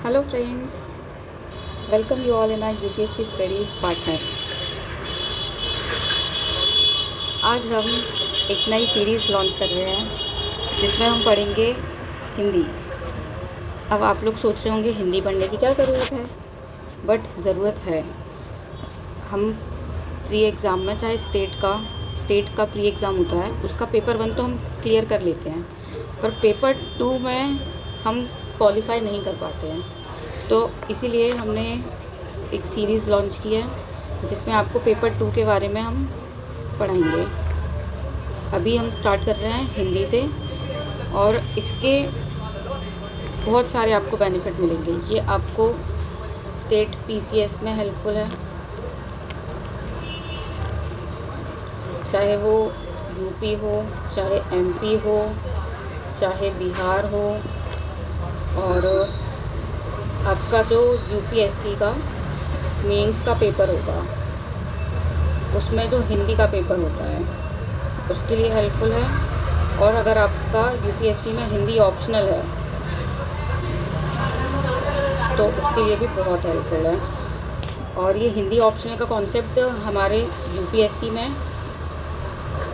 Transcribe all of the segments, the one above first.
Hello friends, welcome you all in our UPSC study partner. आज हम एक नई सीरीज़ लॉन्च कर रहे हैं जिसमें हम पढ़ेंगे हिंदी। अब आप लोग सोच रहे होंगे हिंदी पढ़ने की क्या ज़रूरत है, बट ज़रूरत है। हम प्री एग्ज़ाम में, चाहे स्टेट का प्री एग्ज़ाम होता है, उसका पेपर 1 तो हम क्लियर कर लेते हैं, पर पेपर 2 में हम क्वालिफाई नहीं कर पाते हैं। तो इसीलिए हमने एक सीरीज़ लॉन्च की है जिसमें आपको पेपर 2 के बारे में हम पढ़ाएंगे। अभी हम स्टार्ट कर रहे हैं हिंदी से, और इसके बहुत सारे आपको बेनिफिट मिलेंगे। ये आपको स्टेट पीसीएस में हेल्पफुल है, चाहे वो यूपी हो, चाहे एमपी हो, चाहे बिहार हो। और आपका जो यूपीएससी का मेंस का पेपर होगा, उसमें जो हिंदी का पेपर होता है, उसके लिए हेल्पफुल है। और अगर आपका यूपीएससी में हिंदी ऑप्शनल है तो उसके लिए भी बहुत हेल्पफुल है। और ये हिंदी ऑप्शनल का कॉन्सेप्ट हमारे यूपीएससी में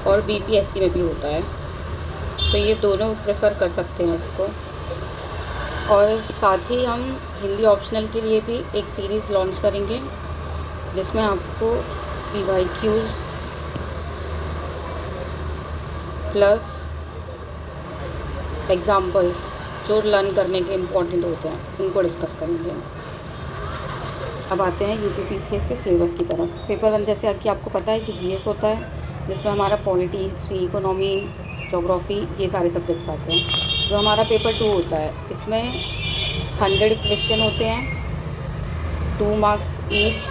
और बीपीएससी में भी होता है, तो ये दोनों प्रेफर कर सकते हैं इसको। और साथ ही हम हिंदी ऑप्शनल के लिए भी एक सीरीज़ लॉन्च करेंगे जिसमें आपको पीवाईक्यूज़ प्लस एग्ज़ाम्पल्स जो लर्न करने के इम्पोर्टेंट होते हैं उनको डिस्कस करेंगे। अब आते हैं यूपीपीसीएस के सिलेबस की तरफ। पेपर 1 जैसे कि आपको पता है कि जीएस होता है, जिसमें हमारा पॉलिटी, हिस्ट्री, इकोनॉमी, ज्योग्राफी, ये सारे सब्जेक्ट्स आते हैं। जो हमारा पेपर 2 होता है, इसमें 100 क्वेश्चन होते हैं, 2 मार्क्स ईच,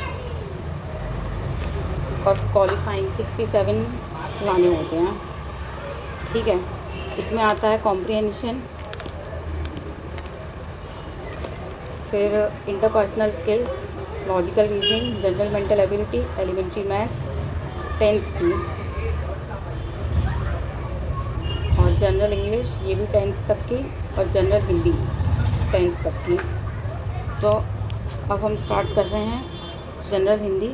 और क्वालिफाइंग 67 लाने होते हैं। ठीक है, इसमें आता है कॉम्प्रिहेंशन, फिर interpersonal skills, logical reasoning, general mental ability, elementary maths 10th की, और जनरल इंग्लिश ये भी 10th तक की, और जनरल हिंदी 10th तक की। तो अब हम स्टार्ट कर रहे हैं जनरल हिंदी,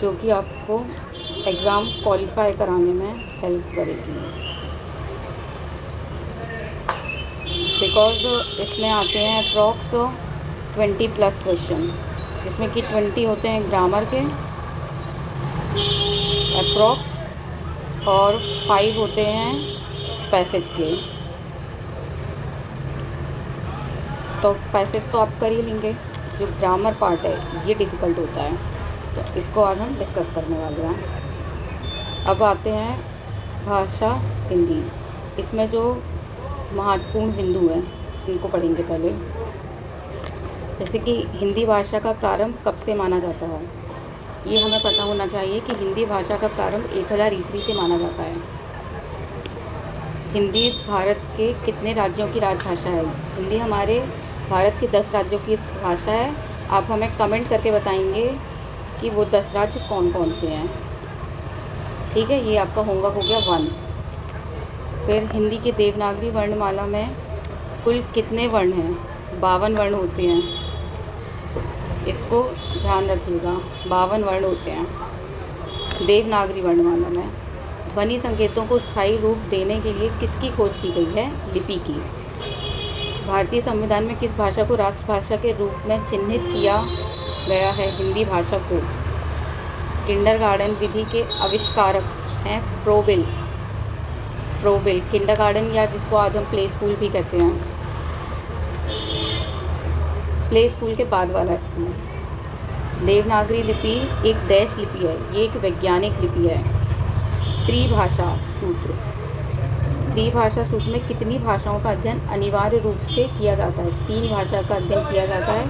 जो कि आपको एग्ज़ाम क्वालिफाई कराने में हेल्प करेगी। बिकॉज इसमें आते हैं अप्रॉक्स 20+ क्वेश्चन, जिसमें कि 20 होते हैं ग्रामर के अप्रॉक्स, और 5 होते हैं पैसेज के। तो पैसेज तो आप कर ही लेंगे, जो ग्रामर पार्ट है ये डिफ़िकल्ट होता है, तो इसको आज हम डिस्कस करने वाले हैं। अब आते हैं भाषा हिंदी। इसमें जो महत्वपूर्ण बिंदु हैं इनको पढ़ेंगे पहले। जैसे कि हिंदी भाषा का प्रारंभ कब से माना जाता है, ये हमें पता होना चाहिए कि हिंदी भाषा का प्रारंभ 1000 ईस्वी से माना जाता है। हिंदी भारत के कितने राज्यों की राजभाषा है? हिंदी हमारे भारत के 10 राज्यों की भाषा है। आप हमें कमेंट करके बताएंगे कि वो 10 राज्य कौन कौन से हैं। ठीक है, ये आपका होमवर्क हो गया 1। फिर हिंदी के देवनागरी वर्णमाला में कुल कितने वर्ण हैं? 52 वर्ण होते हैं, इसको ध्यान रखिएगा। 52 वर्ण होते हैं देवनागरी वर्णमाला में। ध्वनि संकेतों को स्थायी रूप देने के लिए किसकी खोज की गई है? लिपि की। भारतीय संविधान में किस भाषा को राष्ट्रभाषा के रूप में चिन्हित किया गया है? हिंदी भाषा को। किंडरगार्टन विधि के आविष्कारक हैं फ्रोबेल। किंडरगार्टन, या जिसको आज हम प्ले स्कूल भी कहते हैं, प्ले स्कूल के बाद वाला स्कूल। देवनागरी लिपि एक डैश लिपि है, ये एक वैज्ञानिक लिपि है। त्रिभाषा सूत्र में कितनी भाषाओं का अध्ययन अनिवार्य रूप से किया जाता है? 3 भाषा का अध्ययन किया जाता है।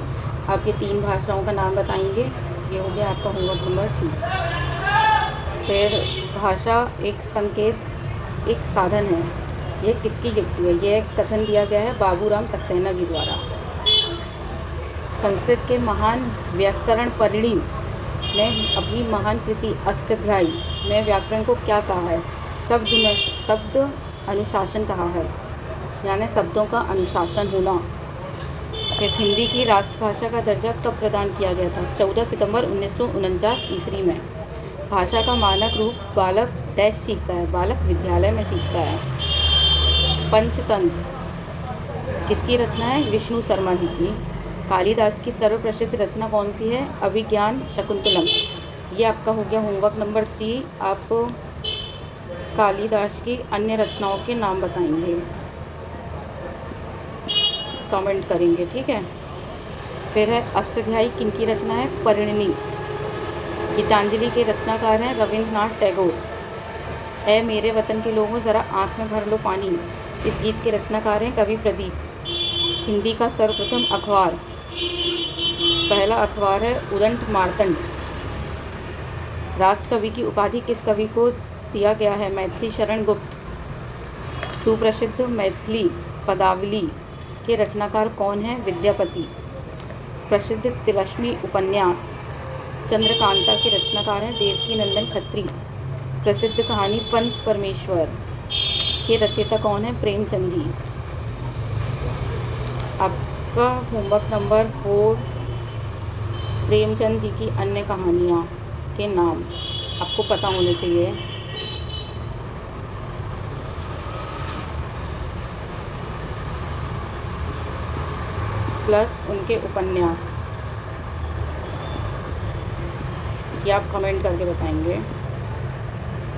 आप ये 3 भाषाओं का नाम बताएंगे। ये हो गया आपका होमवर्क नंबर 2। फिर भाषा एक संकेत, एक साधन है, यह किसकी युक्ति है? यह कथन दिया गया है बाबूराम सक्सेना जी द्वारा। संस्कृत के महान व्याकरण परिणी ने अपनी महान कृति अष्टाध्यायी में व्याकरण को क्या कहा है? शब्द अनुशासन कहा है। यानी शब्दों का अनुशासन होना। फिर हिंदी की राष्ट्रभाषा का दर्जा कब प्रदान किया गया था? 14 सितंबर 1949 ईस्वी में। भाषा का मानक रूप बालक देश सीखता है, बालक विद्यालय में सीखता है। पंचतंत्र किसकी रचना है? विष्णु शर्मा जी की। कालिदास की सर्वप्रसिद्ध रचना कौन सी है? अभिज्ञान शकुंतलम। ये आपका हो गया होमवर्क नंबर 3। आप कालिदास की अन्य रचनाओं के नाम बताएंगे, कमेंट करेंगे, ठीक है। फिर है अष्टाध्यायी किनकी रचना है? परिणनी। गीतांजलि के रचनाकार हैं रविंद्रनाथ टैगोर। ऐ मेरे वतन के लोगों ज़रा आँख में भर लो पानी, इस गीत के रचनाकार हैं कवि प्रदीप। हिंदी का सर्वप्रथम अखबार, पहला अखबार है उदंत मार्तंड। राष्ट्र कवि की उपाधि किस कवि को दिया गया है? मैथिली शरण गुप्त। सुप्रसिद्ध मैथिली पदावली के रचनाकार कौन है? विद्यापति। प्रसिद्ध तिलस्मी उपन्यास चंद्रकांता के रचनाकार हैं देवकी नंदन खत्री। प्रसिद्ध कहानी पंच परमेश्वर के रचयिता कौन है? प्रेमचंद जी। आपका होमवर्क नंबर 4 प्रेमचंद जी की अन्य कहानियाँ के नाम आपको पता होने चाहिए। प्लस उनके उपन्यास, ये आप कमेंट करके बताएंगे।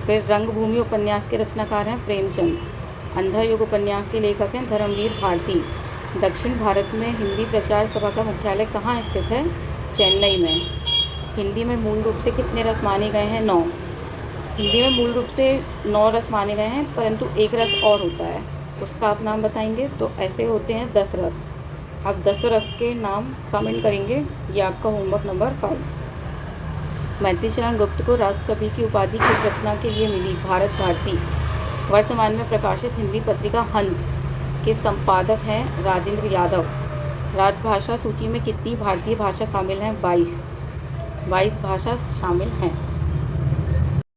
फिर रंगभूमि उपन्यास के रचनाकार हैं प्रेमचंद। अंधा युग उपन्यास के लेखक हैं धर्मवीर भारती। दक्षिण भारत में हिंदी प्रचार सभा का मुख्यालय कहाँ स्थित है? चेन्नई में। हिंदी में मूल रूप से कितने रस माने गए हैं? 9। हिंदी में मूल रूप से 9 रस माने गए हैं, परंतु एक रस और होता है, उसका आप नाम बताएंगे। तो ऐसे होते हैं 10 रस। आप 10 रस के नाम कमेंट करेंगे। ये आपका होमवर्क नंबर 5। मैथिली शरण गुप्त को राष्ट्रकवि की उपाधि किस रचना के लिए मिली? भारत भारती। वर्तमान में प्रकाशित हिंदी पत्रिका हंस के संपादक हैं राजेंद्र यादव। राजभाषा सूची में कितनी भारतीय भाषा शामिल हैं? 22 भाषा शामिल हैं।